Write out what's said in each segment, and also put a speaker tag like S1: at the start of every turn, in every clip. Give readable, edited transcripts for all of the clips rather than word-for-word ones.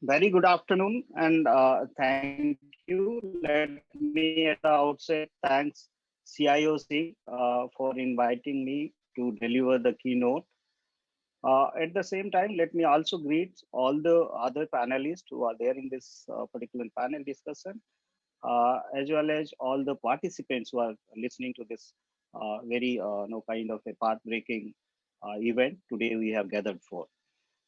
S1: Very good afternoon, and thank you. Let me at the outset thanks CIO Singh for inviting me to deliver the keynote. At the same time, let me also greet all the other panelists who are there in this particular panel discussion, as well as all the participants who are listening to this very no kind of a path-breaking event today we have gathered for.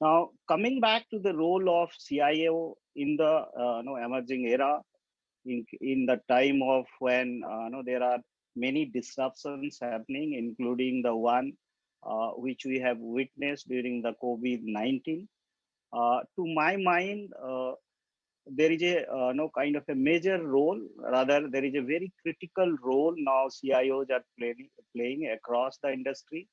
S1: Now, coming back to the role of CIO in the emerging era, in the time of when there are many disruptions happening, including the one which we have witnessed during the COVID-19. To my mind, there is a no kind of a major role, rather there is a very critical role now CIOs are playing across the industry,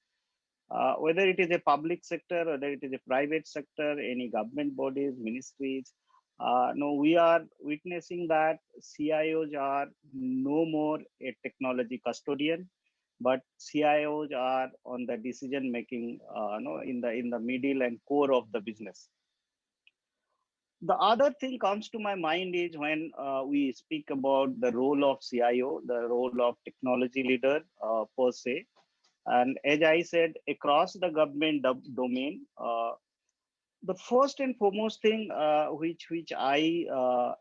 S1: whether it is a public sector, whether it is a private sector, any government bodies, ministries. No, we are witnessing that CIOs are no more a technology custodian, but CIOs are on the decision making, no, in the middle and core of the business. The other thing comes to my mind is when we speak about the role of CIO, the role of technology leader per se. And as I said, across the government domain, the first and foremost thing which I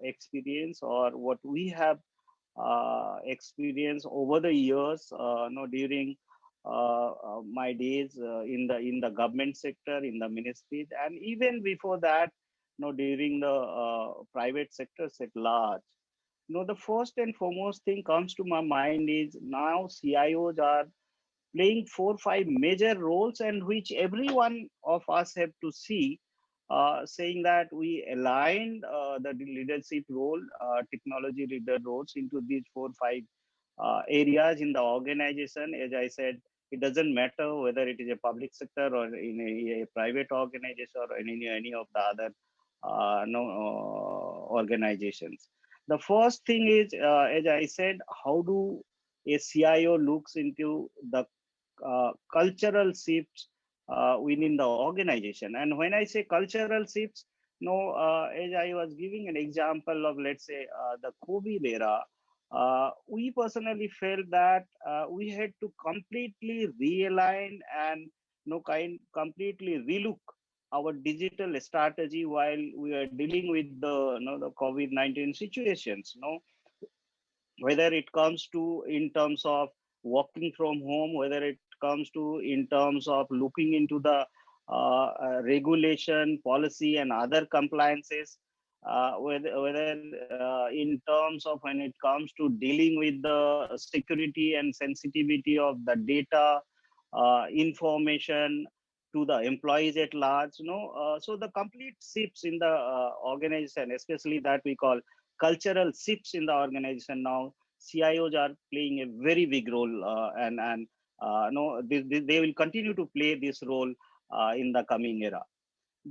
S1: experience or what we have experienced over the years, during my days in the government sector, in the ministries, and even before that, during the private sectors at large. The first and foremost thing comes to my mind is now CIOs are playing four, five major roles, and which every one of us have to see, saying that we aligned the leadership role, technology leader roles into these four, five areas in the organization. As I said, it doesn't matter whether it is a public sector or in a private organization or in any of the other no organizations. The first thing is, as I said, how do a CIO looks into the cultural shifts within the organization. And when I say cultural shifts, as I was giving an example of, let's say, the COVID era, we personally felt that we had to completely realign and completely relook our digital strategy while we are dealing with the COVID-19 situations. Whether it comes to in terms of working from home, whether it comes to in terms of looking into the regulation, policy, and other compliances, whether in terms of when it comes to dealing with the security and sensitivity of the data, information to the employees at large. So the complete shifts in the organization, especially that we call cultural shifts in the organization now, CIOs are playing a very big role, and no, they will continue to play this role in the coming era.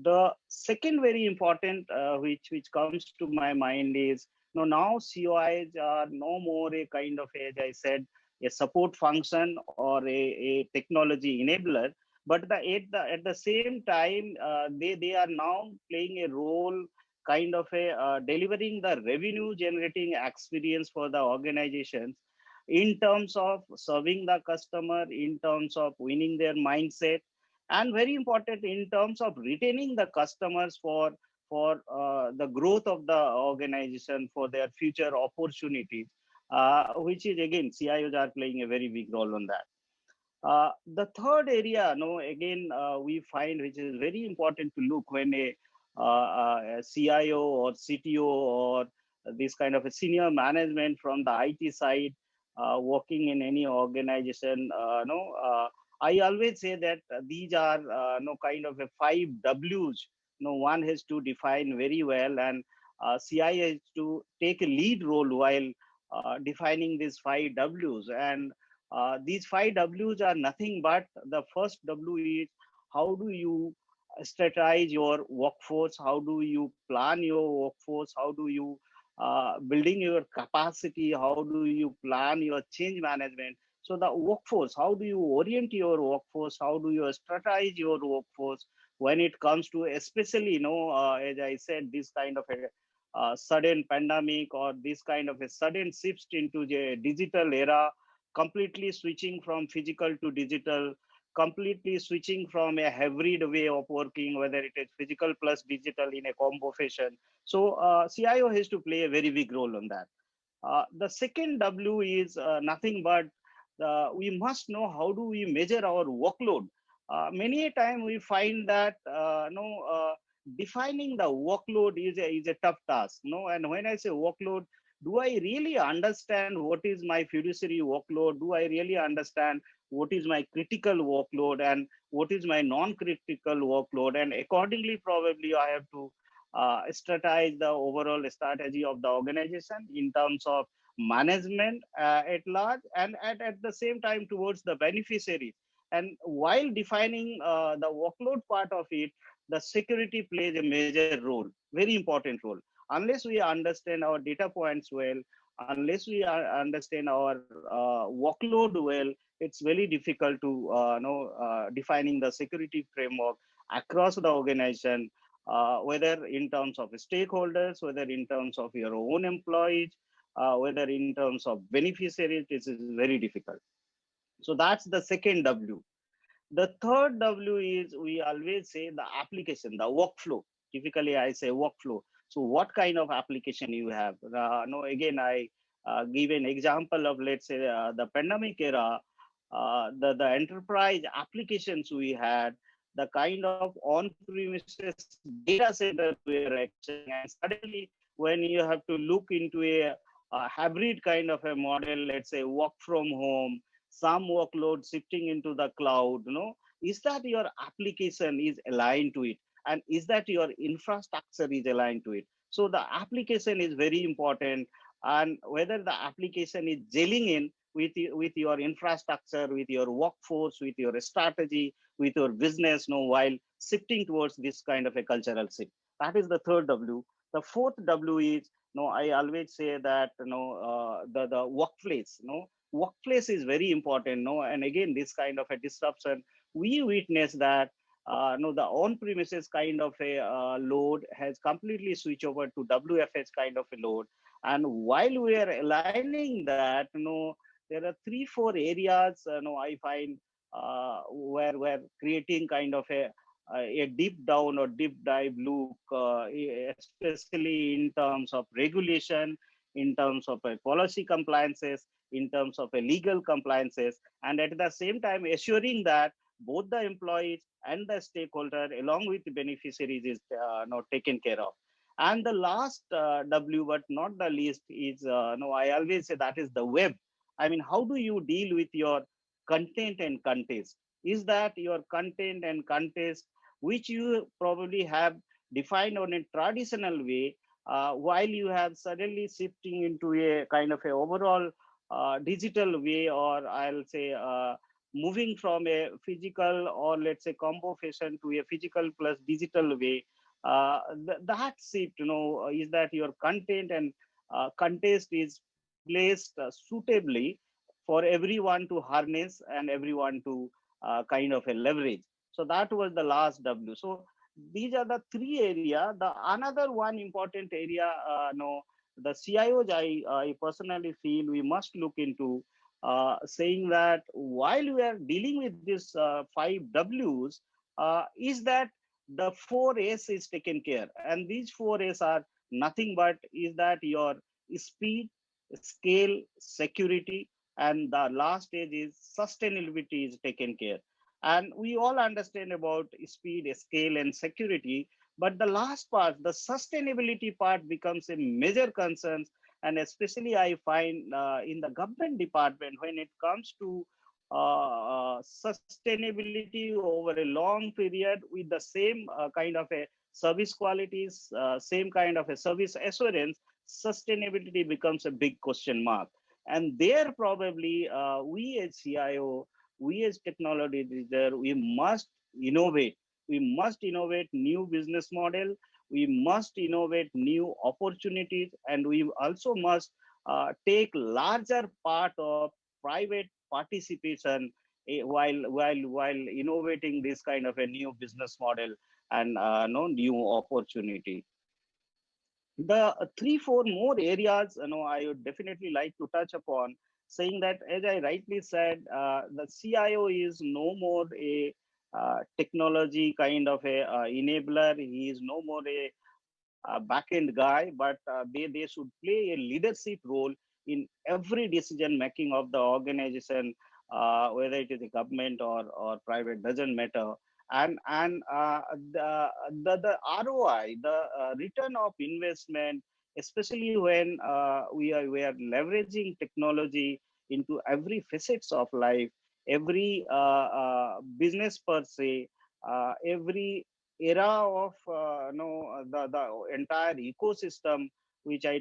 S1: The second very important, which comes to my mind is, now COIs are no more a kind of, as I said, a support function or a technology enabler, but at the same time, they are now playing a role, kind of a delivering the revenue generating experience for the organizations in terms of serving the customer, in terms of winning their mindset, and very important in terms of retaining the customers for the growth of the organization, for their future opportunities, which is again CIOs are playing a very big role on that. The third area, again, we find which is very important to look when a CIO or CTO or this kind of a senior management from the IT side working in any organization. No, I always say that these are no kind of a five W's. No, one has to define very well, and CIO has to take a lead role while defining these five W's. And these five W's are nothing but the first W is how do you strategize your workforce? How do you plan your workforce? How do you building your capacity? How do you plan your change management So the workforce, how do you orient your workforce? How do you strategize your workforce when it comes to, especially, as I said, this kind of a sudden pandemic, or this kind of a sudden shift into the digital era, completely switching from physical to digital, completely switching from a hybrid way of working, whether it is physical plus digital in a combo fashion. So CIO has to play a very big role on that. The second W is nothing but we must know how do we measure our workload. Many a time we find that no, defining the workload is a tough task. No, and when I say workload, do I really understand what is my fiduciary workload? Do I really understand what is my critical workload and what is my non-critical workload? And accordingly, probably I have to strategize the overall strategy of the organization in terms of management at large, and at the same time towards the beneficiaries. And while defining the workload part of it, the security plays a major role, very important role. Unless we understand our data points well, unless we understand our workload well, it's very difficult to defining the security framework across the organization, whether in terms of stakeholders, whether in terms of your own employees, whether in terms of beneficiaries. This is very difficult. So that's the second W. The third W is, we always say, the application, the workflow. Typically, I say workflow. So what kind of application you have? No, again, I give an example of, let's say, the pandemic era, the enterprise applications we had, the kind of on-premises data centers we were accessing, and suddenly when you have to look into a hybrid kind of a model, let's say work from home, some workload shifting into the cloud, is that your application is aligned to it, and is that your infrastructure is aligned to it? So the application is very important, and whether the application is gelling in with your infrastructure, with your workforce, with your strategy, with your business, while shifting towards this kind of a cultural shift. That is the third W. The fourth W is, I always say that, the workplace, workplace is very important. No, and again, this kind of a disruption, we witness that no, the on-premises kind of a load has completely switched over to WFH kind of a load. And while we are aligning that, there are 3 4 areas I find where we're creating kind of a deep down or deep dive look, especially in terms of regulation, in terms of policy compliances, in terms of legal compliances, and at the same time assuring that both the employees and the stakeholder along with the beneficiaries is not taken care of. And the last W, but not the least, is no, I always say that is the web. I mean, how do you deal with your content and context? Is that your content and context, which you probably have defined on a traditional way, while you have suddenly shifting into a kind of a overall digital way, or I'll say moving from a physical or let's say combo fashion to a physical plus digital way, that shift, is that your content and context is placed suitably for everyone to harness and everyone to kind of a leverage. So that was the last W. So these are the three area. The another one important area, no, the CIOs, I personally feel we must look into, saying that while we are dealing with this 5 Ws, is that the 4S is taken care. And these 4S are nothing but is that your speed, scale, security, and the last stage is sustainability is taken care. And we all understand about speed, scale, and security, but the last part, the sustainability part, becomes a major concern. And especially I find in the government department, when it comes to sustainability over a long period with the same kind of a service qualities, same kind of a service assurance, sustainability becomes a big question mark. And there probably we as CIO, we as technology leader, we must innovate. We must innovate new business model. We must innovate new opportunities, and we also must take larger part of private participation while innovating this kind of a new business model and no new opportunity. The three four more areas I would definitely like to touch upon, saying that as I rightly said, the CIO is no more a technology kind of a enabler. He is no more a back-end guy, but they should play a leadership role in every decision making of the organization, whether it is a government or private, doesn't matter. And the ROI, the return of investment, especially when we are leveraging technology into every facets of life, every business per se, every era of the entire ecosystem, which I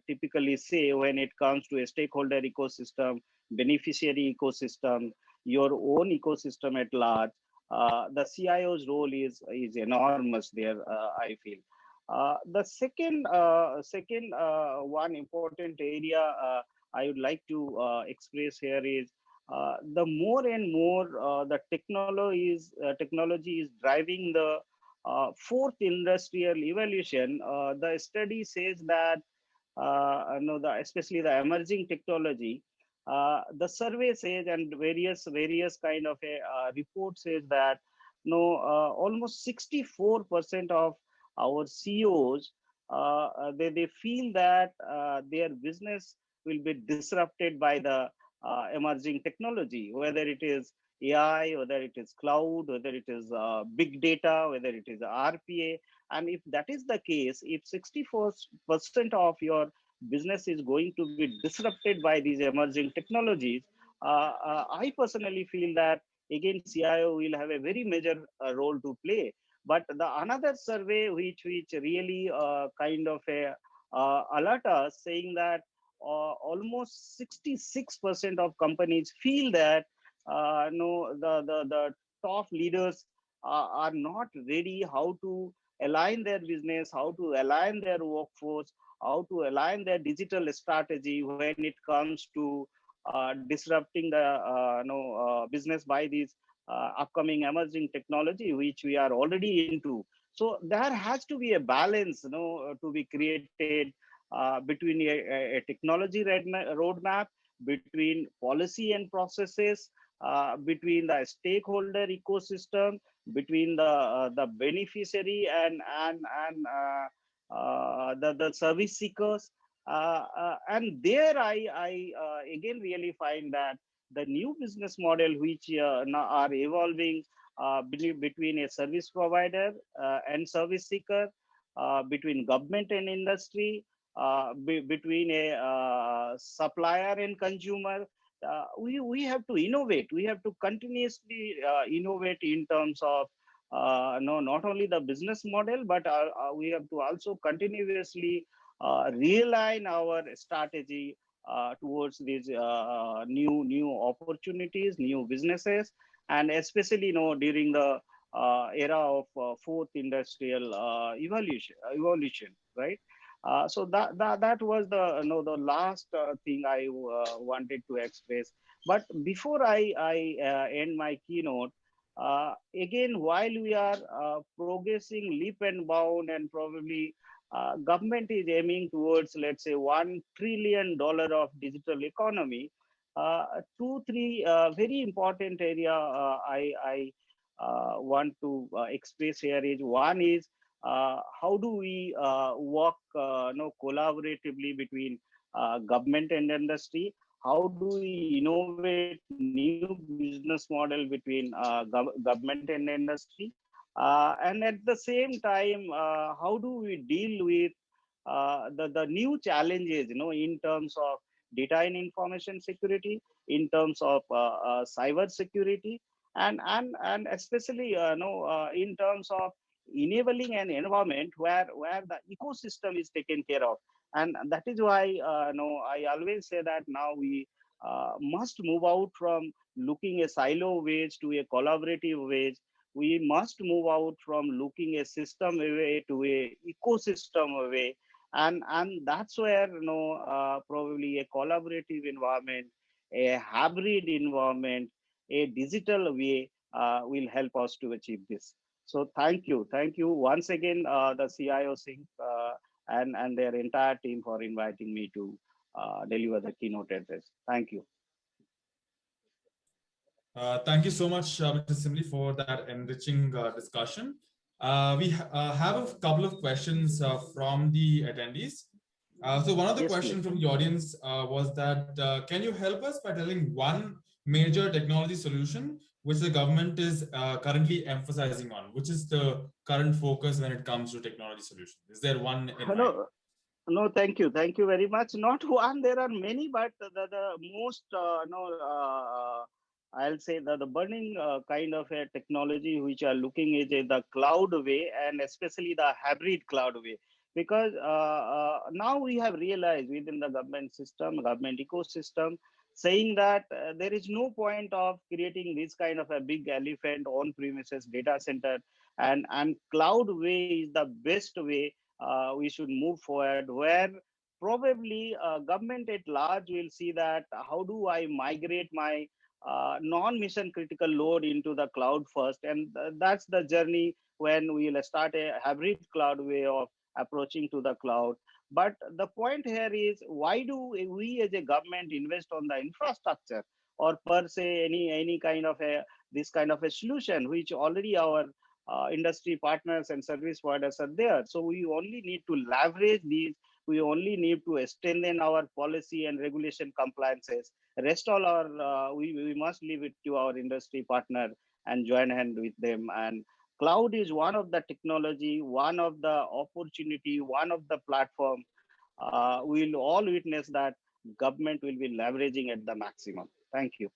S1: typically say when it comes to a stakeholder ecosystem, beneficiary ecosystem, your own ecosystem at large. The CIO's role is enormous there. I feel. The second one important area I would like to express here is the more and more technology is driving the fourth industrial evolution. The study says that no, especially the emerging technology. The survey says, and various kind of a report says that no, almost 64% of our CEOs they feel that their business will be disrupted by the emerging technology, whether it is AI, whether it is cloud, whether it is big data, whether it is RPA. And if that is the case, if 64% of your business is going to be disrupted by these emerging technologies, I personally feel that again CIO will have a very major role to play. But the another survey which really kind of a alert us, saying that almost 66% of companies feel that no the top leaders are not ready how to align their business, how to align their workforce, how to align their digital strategy when it comes to disrupting the business by these upcoming emerging technology which we are already into. So there has to be a balance to be created between a technology roadmap, between policy and processes, between the stakeholder ecosystem, between the beneficiary and the service seekers. And there I again really find that the new business model which now are evolving between a service provider and service seeker, between government and industry, between a supplier and consumer. We have to innovate. We have to continuously innovate in terms of no, not only the business model, but we have to also continuously realign our strategy towards these new opportunities, new businesses, and especially during the era of fourth industrial evolution, right? So that was the the last thing I wanted to express. But before I end my keynote, again, while we are progressing leap and bound, and probably government is aiming towards, let's say, $1 trillion of digital economy, two three very important area I want to express here is, one is how do we work collaboratively between government and industry? How do we innovate new business model between government and industry? And at the same time, how do we deal with the new challenges, in terms of data and information security, in terms of cyber security, and especially in terms of enabling an environment where the ecosystem is taken care of. And that is why no, I always say that now we must move out from looking a silo ways to a collaborative ways. We must move out from looking a system away to a ecosystem away. And that's where probably a collaborative environment, a hybrid environment, a digital way will help us to achieve this. So thank you once again, the CIO Sync and their entire team for inviting me to deliver the keynote address. Thank you.
S2: Thank you so much, Mr. Simli, for that enriching discussion. We have a couple of questions from the attendees. So one of the
S1: Yes, please.
S2: questions from the audience was that, can you help us by telling one major technology solution which the government is currently emphasizing on? Which is the current focus when it comes to technology solutions? Is there one in mind?
S1: Hello. No, thank you very much. Not one, there are many, but the most, no, I'll say that the burning kind of a technology which are looking is the cloud way, and especially the hybrid cloud way. Because now we have realized within the government system, government ecosystem, saying that there is no point of creating this kind of a big elephant on premises data center, and cloud way is the best way we should move forward, where probably government at large will see that how do I migrate my non-mission critical load into the cloud first, and that's the journey when we will start a hybrid cloud way of approaching to the cloud. But the point here is, why do we as a government invest on the infrastructure, or per se any kind of a this kind of a solution which already our industry partners and service providers are there. So we only need to leverage these. We only need to strengthen our policy and regulation compliances. Rest all our we must leave it to our industry partner and join hand with them. And cloud is one of the technology, one of the opportunity, one of the platform. We'll all witness that government will be leveraging at the maximum. Thank you.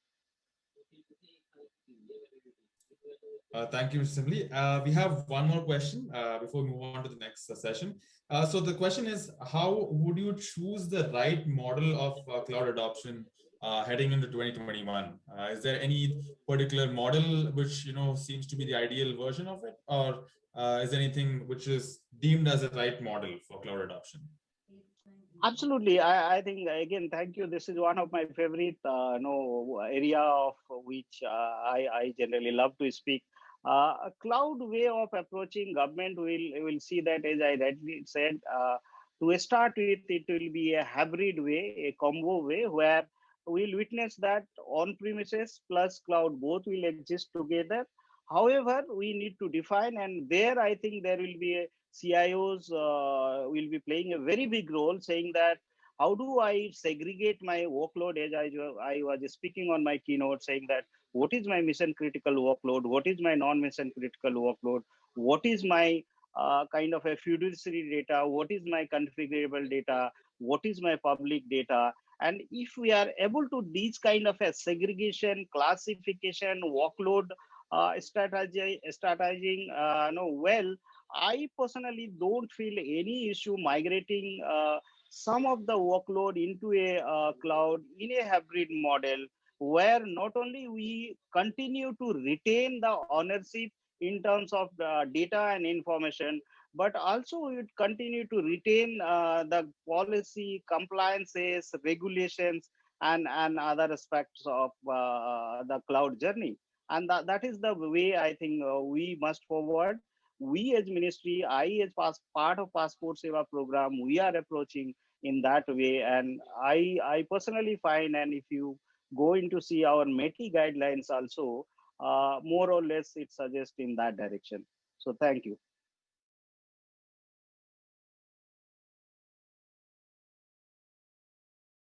S2: Thank you, Mr. Simli. We have one more question before we move on to the next session. So the question is, how would you choose the right model of cloud adoption heading into 2021? Is there any particular model which seems to be the ideal version of it, or is there anything which is deemed as the right model for cloud adoption?
S1: Absolutely. I think again, thank you. This is one of my favorite area of which I generally love to speak. A cloud way of approaching government will see that, as I rightly said, to start with, it will be a hybrid way, a combo way, where we'll witness that on-premises plus cloud both will exist together. However, we need to define, and there I think there will be a CIOs will be playing a very big role, saying that how do I segregate my workload, as I was speaking on my keynote, saying that what is my mission critical workload, what is my non-mission critical workload, what is my kind of a fiduciary data, what is my configurable data, what is my public data. And if we are able to these kind of a segregation, classification, workload strategizing no well, I personally don't feel any issue migrating some of the workload into a cloud in a hybrid model, where not only we continue to retain the ownership in terms of the data and information, but also we would continue to retain the policy, compliances, regulations, and other aspects of the cloud journey. And that is the way I think we must forward. We as ministry, I as part of Passport Seva program, we are approaching in that way. And I personally find, and if you go into see our METI guidelines also, more or less it suggests in that direction. So thank you.